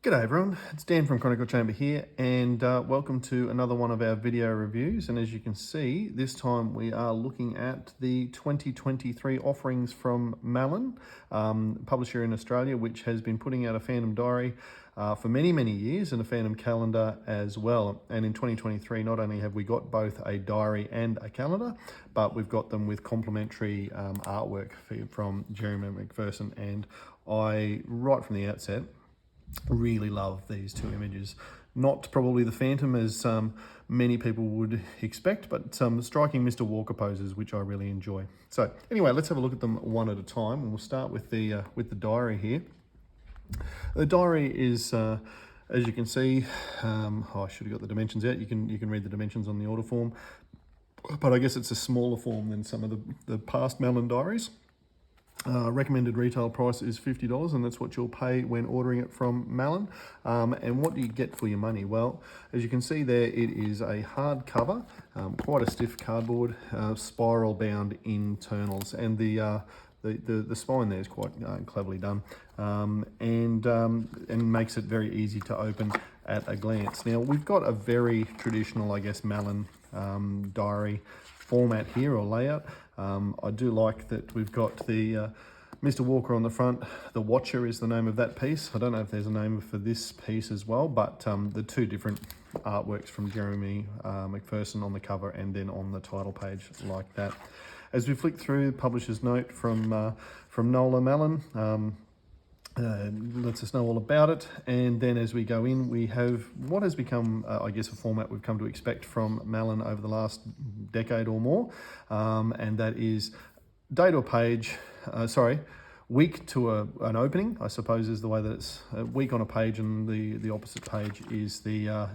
G'day everyone, it's Dan from Chronicle Chamber here, and welcome to another one of our video reviews. And as you can see, this time we are looking at the 2023 offerings from Mallon, publisher in Australia, which has been putting out a fandom diary for many years and a fandom calendar as well. And in 2023, not only have we got both a diary and a calendar, but we've got them with complimentary artwork from Jeremy MacPherson. And I, right from the outset, really love these two images. Not probably the Phantom as many people would expect, but some striking Mr. Walker poses, which I really enjoy. So anyway, let's have a look at them one at a time, and we'll start with the diary here. The diary is, as you can see, I should have got the dimensions out. You can read the dimensions on the order form, but I guess it's a smaller form than some of the past Mallon diaries. Recommended retail price is $50, and that's what you'll pay when ordering it from Mallon. And what do you get for your money? Well, as you can see there, it is a hardcover, quite a stiff cardboard, spiral bound internals, and the spine there is quite cleverly done, and makes it very easy to open at a glance. Now we've got a very traditional, I guess, Mallon diary format here, or layout. I do like that we've got the Mr. Walker on the front. The Watcher is the name of that piece. I don't know if there's a name for this piece as well, but the two different artworks from Jeremy MacPherson on the cover and then on the title page like that. As we flick through, publisher's note from Nola Mallon, lets us know all about it. And then as we go in, we have what has become, I guess, a format we've come to expect from Mallon over the last decade or more, and that is day to a page, week to an opening, I suppose, is the way that it's a week on a page, and the opposite page is the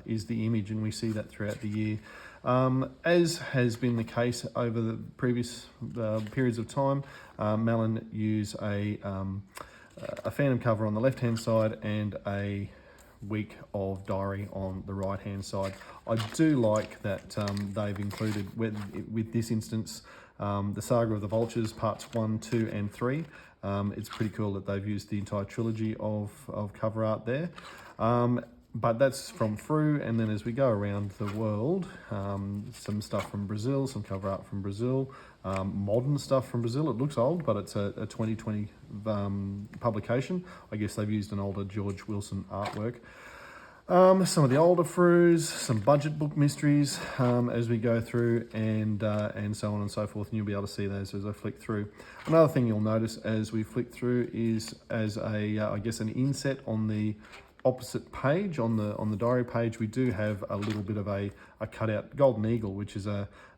image, and we see that throughout the year. As has been the case over the previous periods of time, Mallon use a phantom cover on the left hand side and a week of diary on the right hand side. I do like that they've included with this instance the Saga of the Vultures parts 1, 2 and 3. It's pretty cool that they've used the entire trilogy of cover art there. But that's from Frew, and then as we go around the world, some stuff from Brazil, some cover art from Brazil, modern stuff from Brazil. It looks old, but it's a 2020 publication. I guess they've used an older George Wilson artwork. Some of the older Frews, some budget book mysteries as we go through, and so on and so forth, and you'll be able to see those as I flick through. Another thing you'll notice as we flick through is as I guess an inset on the opposite page, on the diary page, we do have a little bit of a cutout Golden Eagle, which is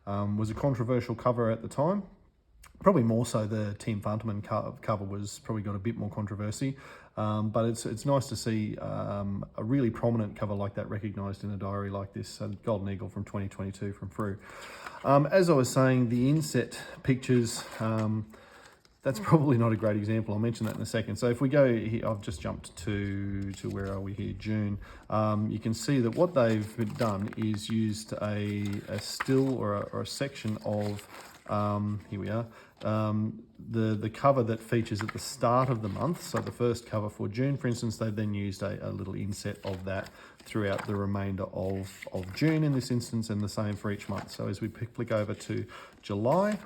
was a controversial cover at the time. Probably more so the Team Fantoman cover was probably got a bit more controversy, but it's nice to see a really prominent cover like that recognised in a diary like this, Golden Eagle from 2022 from Frew. As I was saying, the inset pictures, that's probably not a great example. I'll mention that in a second. So if we go here, I've just jumped to where are we here, June. You can see that what they've done is used a still or a section of, here we are, the cover that features at the start of the month. So the first cover for June, for instance, they've then used a little inset of that throughout the remainder of June in this instance, and the same for each month. So as we flick over to July,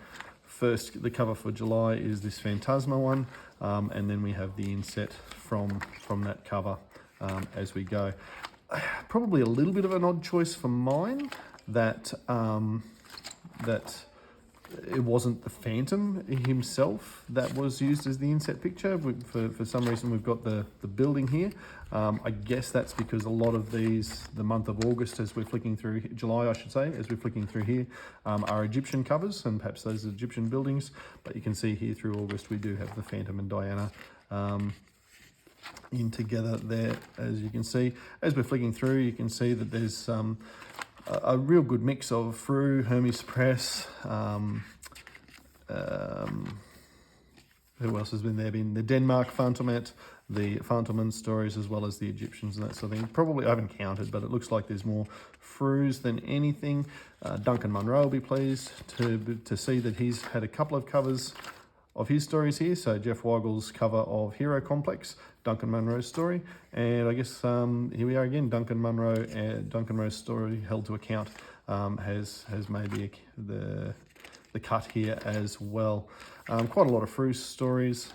first, the cover for July is this Phantasma one, and then we have the inset from that cover as we go. Probably a little bit of an odd choice for mine that it wasn't the Phantom himself that was used as the inset picture. For some reason, we've got the building here. I guess that's because a lot of these, the month of August, as we're flicking through, July I should say, as we're flicking through here, are Egyptian covers, and perhaps those are Egyptian buildings. But you can see here through August, we do have the Phantom and Diana in together there, as you can see. As we're flicking through, you can see that there's a real good mix of Frew, Hermes Press, who else has been there? Been the Denmark Fantomet, the Fantoman stories, as well as the Egyptians and that sort of thing. Probably, I haven't counted, but it looks like there's more Frews than anything. Duncan Munro will be pleased to see that he's had a couple of covers of his stories here. So Jeff Weigel's cover of Hero Complex Duncan Munro's story. And I guess here we are again. Duncan Munro's story held to account has made the cut here as well. Quite a lot of Frue stories.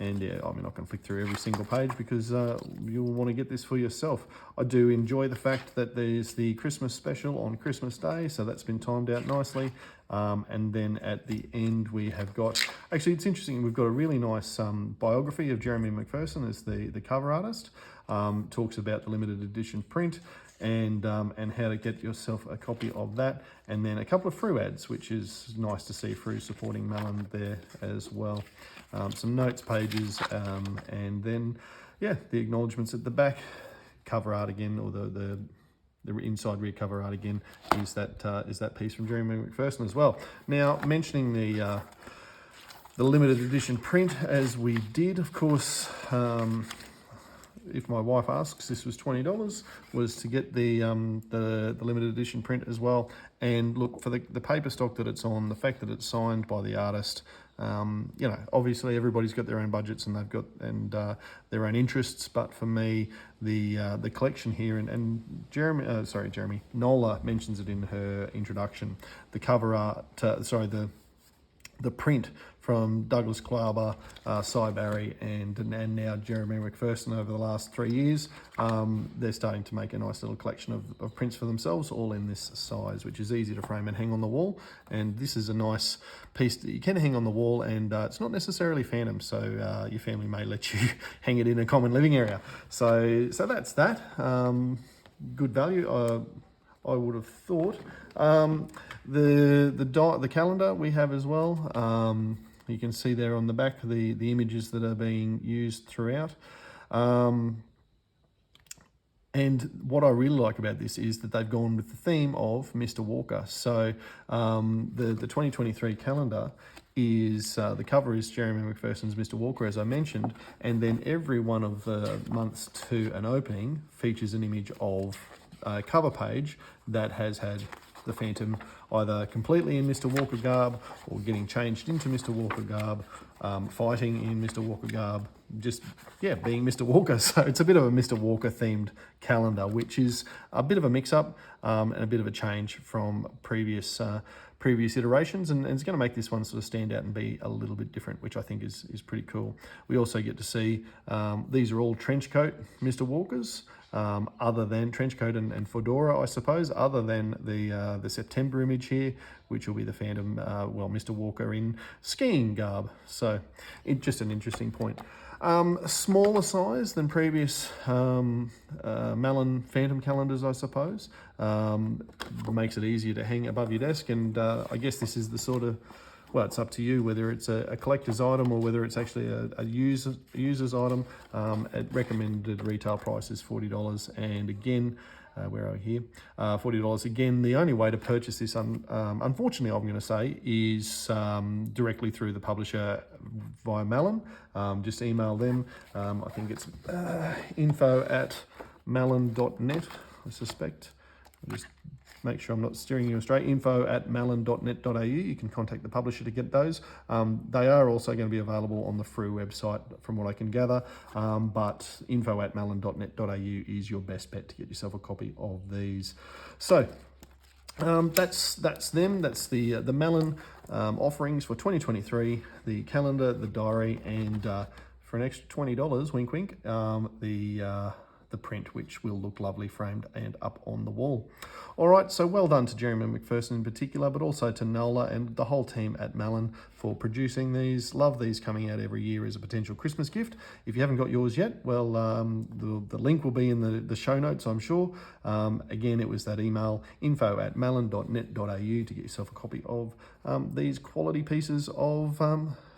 And yeah, I'm not going to flick through every single page because you'll want to get this for yourself. I do enjoy the fact that there's the Christmas special on Christmas Day, so that's been timed out nicely. And then at the end we have got, actually it's interesting, we've got a really nice biography of Jeremy MacPherson as the cover artist. Talks about the limited edition print and how to get yourself a copy of that. And then a couple of Frue ads, which is nice to see Frue supporting Mallon there as well. Some notes pages, and then, yeah, the acknowledgements at the back. Cover art again, or the inside rear cover art again, is that piece from Jeremy MacPherson as well. Now, mentioning the limited edition print, as we did, of course, if my wife asks, this was $20, was to get the limited edition print as well. And look, for the paper stock that it's on, the fact that it's signed by the artist, you know, obviously everybody's got their own budgets and they've got their own interests. But for me, the collection here, and Jeremy Nola mentions it in her introduction. The cover art, the print from Douglas Klauber, Cy Barry, and now Jeremy MacPherson over the last 3 years. They're starting to make a nice little collection of prints for themselves, all in this size, which is easy to frame and hang on the wall. And this is a nice piece that you can hang on the wall, and it's not necessarily phantom, so your family may let you hang it in a common living area. So that's that. Good value, I would have thought. The calendar we have as well. You can see there on the back the images that are being used throughout. And what I really like about this is that they've gone with the theme of Mr. Walker. So the 2023 calendar is, the cover is Jeremy MacPherson's Mr. Walker, as I mentioned, and then every one of the months to an opening features an image of a cover page that has had the Phantom either completely in Mr. Walker garb or getting changed into Mr. Walker garb, fighting in Mr. Walker garb, just, yeah, being Mr. Walker. So it's a bit of a Mr. Walker themed calendar, which is a bit of a mix-up and a bit of a change from previous iterations, and it's going to make this one sort of stand out and be a little bit different, which I think is pretty cool. We also get to see, these are all trench coat Mr. Walkers, other than trench coat and fedora, I suppose, other than the September image here, which will be the Phantom, Mr. Walker in skiing garb. So just an interesting point. Smaller size than previous Mallon Phantom calendars, I suppose. Makes it easier to hang above your desk, and I guess this is the sort of, well, it's up to you whether it's a collector's item or whether it's actually a user's item. At recommended retail price is $40, and again, where are we here? $40. Again, the only way to purchase this, unfortunately, I'm going to say, is directly through the publisher via Mallon. Just email them. I think it's info@mallon.net, I suspect. I'll just make sure I'm not steering you astray. info@mallon.net.au. You can contact the publisher to get those. They are also going to be available on the Frue website, from what I can gather. But info@mallon.net.au is your best bet to get yourself a copy of these. So that's them. That's the Mallon offerings for 2023. The calendar, the diary, and for an extra $20, wink wink, the print, which will look lovely framed and up on the wall. All right, so well done to Jeremy MacPherson in particular, but also to Nola and the whole team at Mallon for producing these. Love these coming out every year as a potential Christmas gift. If you haven't got yours yet, well, the link will be in the show notes, I'm sure. Again, it was that email, info@mallon.net.au, to get yourself a copy of these quality pieces of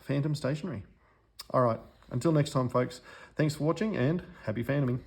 Phantom stationery. All right, until next time, folks, thanks for watching and happy Phantoming.